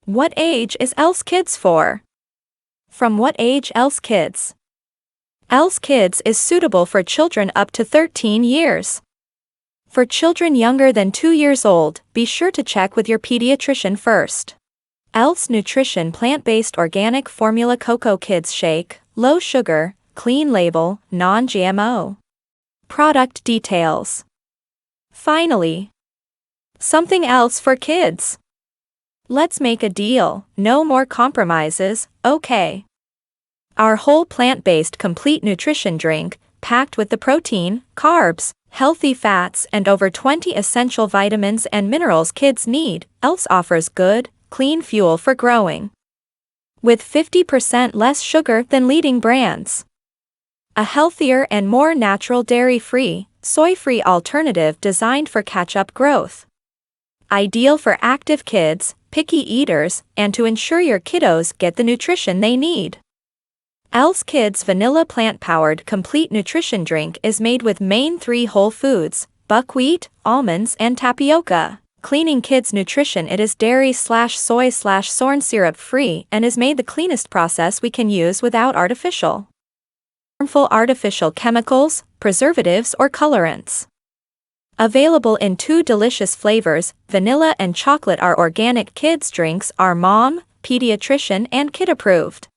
What age is Else Kids for? From what age Else Kids? Else Kids is suitable for children up to 13 years. For children younger than 2 years old, be sure to check with your pediatrician first. Else Nutrition Plant-Based Organic Formula Cocoa Kids Shake, Low Sugar, Clean Label, Non-GMO. Product details. Finally, something else for kids. Let's make a deal, no more compromises, okay? Our whole plant-based complete nutrition drink, packed with the protein, carbs, healthy fats and over 20 essential vitamins and minerals kids need, Else offers good, clean fuel for growing. With 50% less sugar than leading brands. A healthier and more natural dairy-free, soy-free alternative designed for catch-up growth. Ideal for active kids, picky eaters, and to ensure your kiddos get the nutrition they need. Else Kids Vanilla Plant-Powered Complete Nutrition Drink is made with main 3 whole foods, buckwheat, almonds and tapioca. Cleaning kids' nutrition. It is dairy/soy/sorn syrup free and is made the cleanest process we can use without harmful artificial chemicals, preservatives or colorants. Available in 2 delicious flavors, vanilla and chocolate. Our organic kids drinks are mom, pediatrician and kid approved.